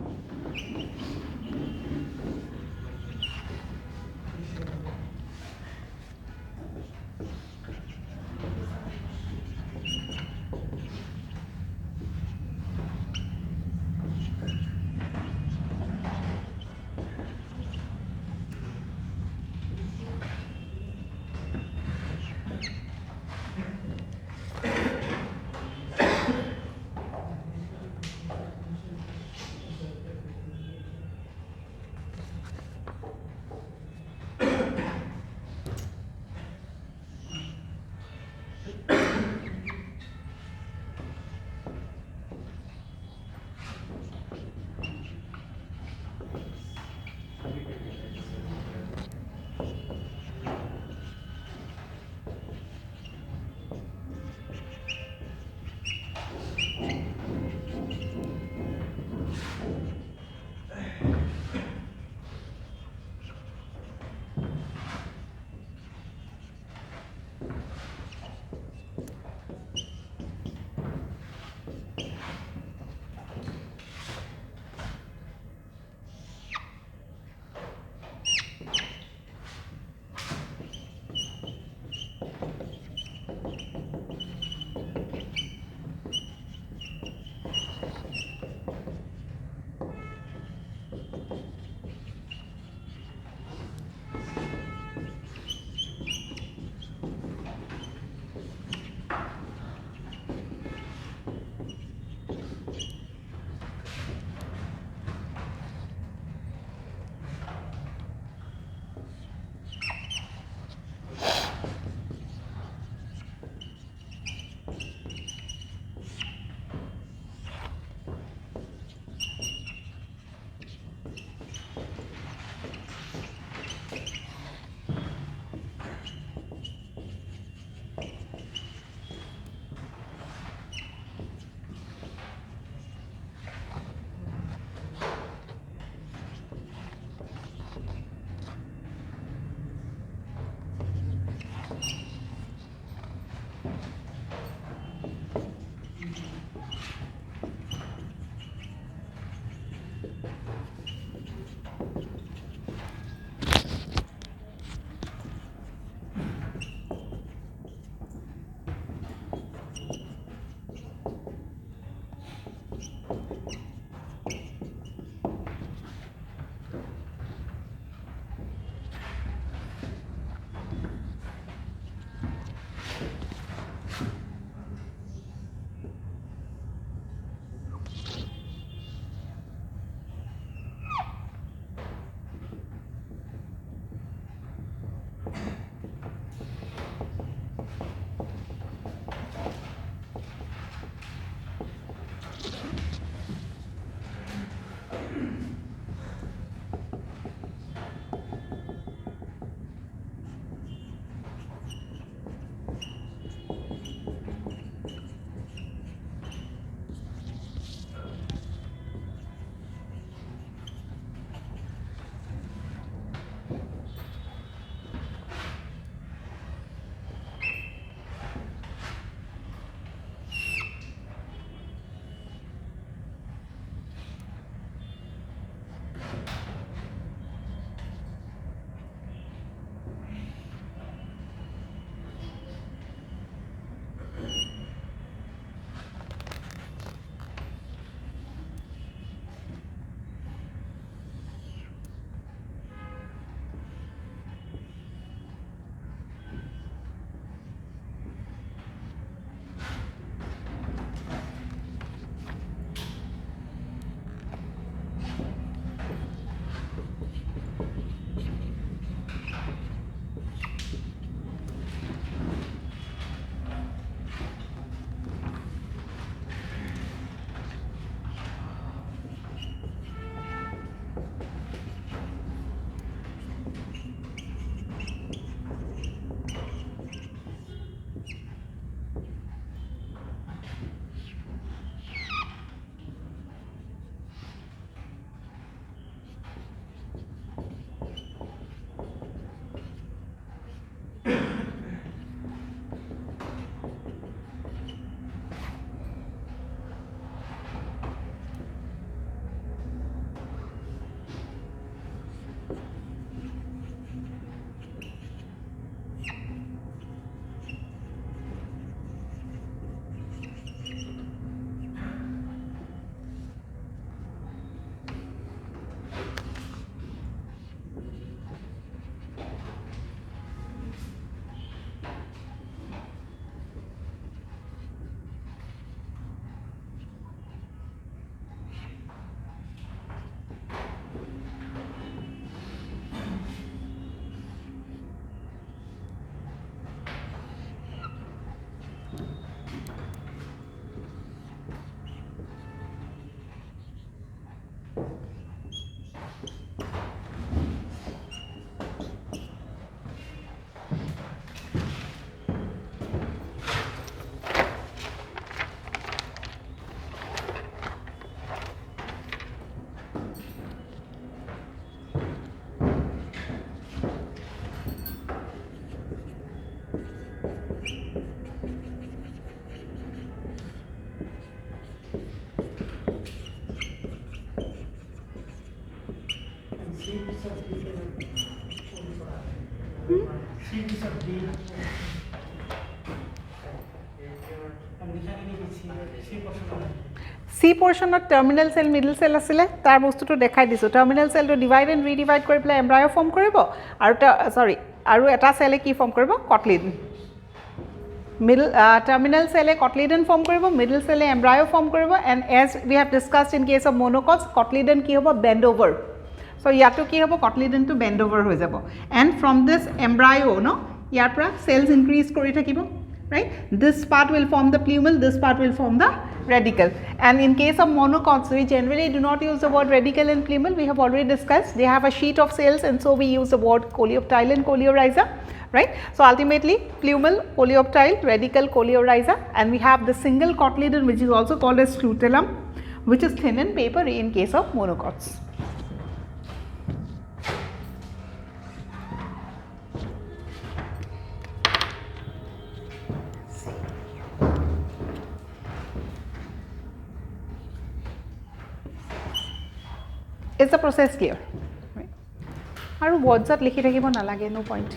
C পিছত D C portionত terminal cell middle cell আছিলে তাৰ বস্তুটো দেখাই দিছো terminal cell to divide and redivide কৰি পেলাই embryo form কৰিব আৰু আৰু এটা cell কি form কৰিব cotyledon middle terminal cell cotyledon form কৰিব middle cell embryo form কৰিব and as we have discussed in case of monocots cotyledon কি হ'ব bend over so ইয়াতো কি হ'ব cotyledon to bend over হৈ যাব and from this embryo no ইয়াৰ পৰা cells increase কৰি থাকিব right this part will form the plumule this part will form the radicle and in case of monocots we generally do not use the word radicle and plumule we have already discussed they have a sheet of cells and so we use the word coleoptile and coleorhiza right so ultimately plumule coleoptile radicle coleorhiza and we have the single cotyledon which is also called as scutellum which is thin and papery in case of monocots. Is the process clear? Right. Aru words at likhi thakibo nalage no point.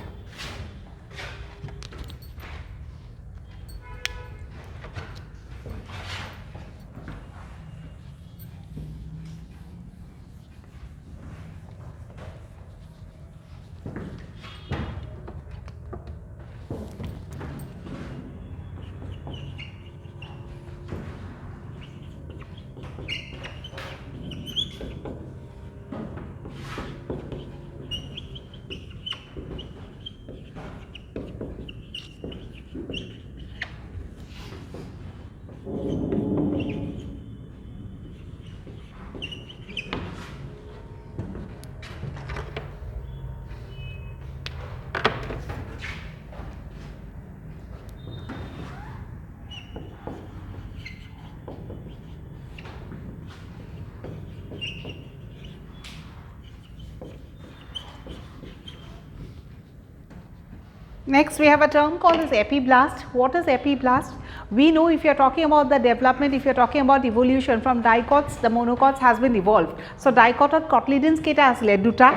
Next we have a term called as epiblast. What is epiblast? We know if you are talking about the development, if you are talking about evolution from dicots, the monocots has been evolved. So dicotot cotyledons keta asile duta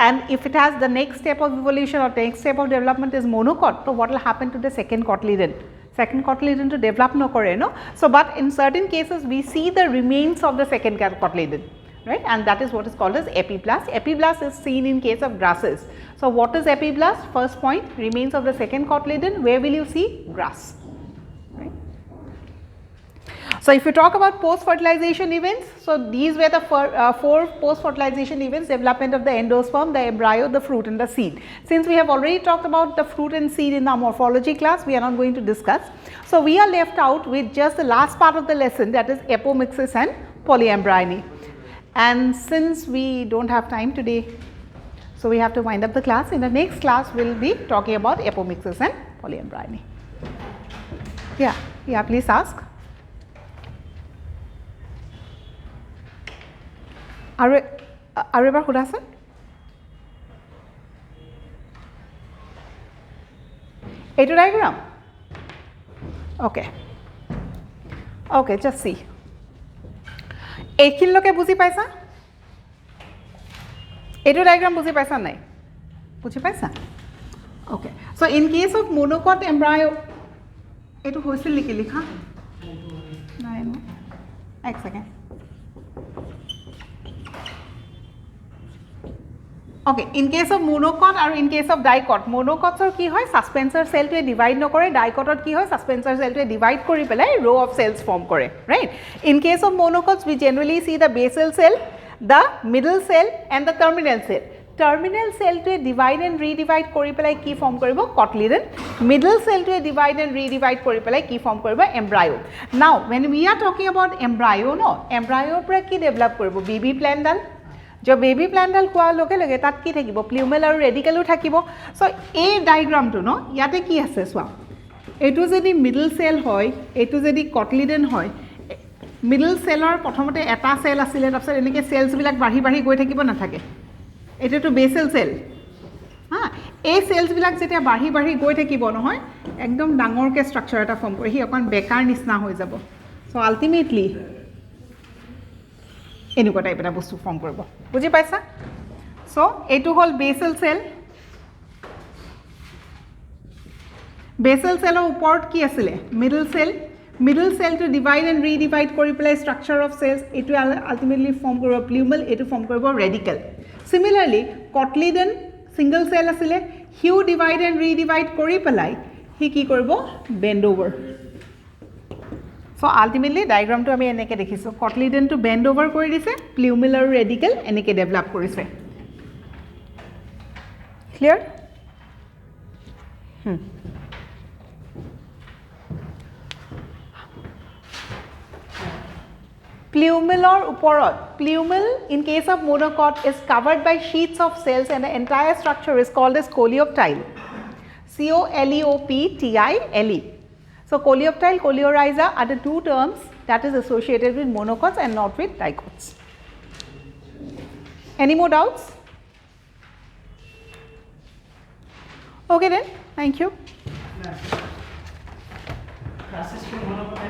and if it has the next step of evolution or next step of development is monocot, so what will happen to the second cotyledon? Second cotyledon to develop no kore no. So but in certain cases we see the remains of the second cotyledon. Right, and that is what is called as epiblast. Epiblast is seen in case of grasses. So what is epiblast? First point, remains of the second cotyledon. Where will you see? Grass. Right. So if you talk about post-fertilization events, so these were the four post-fertilization events: development of the endosperm, the embryo, the fruit, and the seed. Since we have already talked about the fruit and seed in our morphology class, we are not going to discuss. So we are left out with just the last part of the lesson, that is apomixis and polyembryony. And since we don't have time today, so we have to wind up the class. In the next class, we will be talking about apomixis and polyembryony. Yeah, please ask. Are ever Hudasan? Etu diagram? Okay, just see. এইখিন লোকে বুঝি পাইছা এটো diagram বুঝি পাইছা নাই বুঝি পাইছা okay so in case of monocot embryo এটো হৈছিল লিখি লিখা নাই নো এক second okay in case of monocot আৰু in case of dicot monocots কি হয় সাসপেন্সর সেলটোৱে ডিভাইড নকৰে dicotত কি হয় সাসপেন্সর সেলটোৱে ডিভাইড কৰি পেলাই row of cells form কৰে right in case of monocots we generally see the basal cell the middle cell and the terminal cell to divide and redivide কৰি পেলাই কি ফর্ম কৰিব cotyledon middle cell to divide and redivide কৰি পেলাই কি form কৰিব embryo now when we are talking about embryo no embryo পৰা কি ডেভেলপ কৰিব baby plant ডাল जो बेबी प्लांट डाल कोआ लोके लगे तात की থাকিব প্লুমেল আৰু ৰেডিকেলও থাকিব সো এই ডায়াগ্ৰামটো ন ইয়াতে কি আছে সোৱা এটো যদি মিডল সেল হয় এটো যদি কটলিডেন হয় মিডল সেলৰ প্ৰথমতে এটা সেল আছিল তাৰপিছত এনেকে সেলস বিলাক বাঢ়ি বাঢ়ি গৈ থাকিব না থাকে এটো বেসেল সেল হা এই সেলস বিলাক যেতিয়া বাঢ়ি বাঢ়ি গৈ থাকিব নহয় একদম ডাঙৰকে স্ট্ৰাকচাৰ এটা ফৰ্ম কৰে হি অকন বেকাৰ নিচিনা হৈ যাব সো আলটিমেটলি এনেকুৱা টাইপ এটা বস্তু ফৰ্ম কৰিব বুজি পাইছা So এইটো হ'ল basal cell. Basal cell ওপৰত কি আছিলে? Middle cell. Middle cell to divide and redivide কৰি পেলাই structure of cells এইটো ultimately form কৰিব pleumal, এইটো form কৰিব radical. Similarly, cotyledon single cell আছিলে, হিউ divide and redivide কৰি পেলাই হি কি কৰিব? Bend over. So ultimately diagram to আমি এনেকে দেখিছো, cotyledon to bend over কৰি দিছে, pleumal আৰু radical এনেকে develop কৰিছে. Clear? Pleumalor oporot. Pleumal in case of monocot is covered by sheets of cells and the entire structure is called as coleoptile. Coleoptile. So coleoptile, coleorhiza are the two terms that is associated with monocots and not with dicots. Any more doubts? Okay then, thank you. Classes to monopod.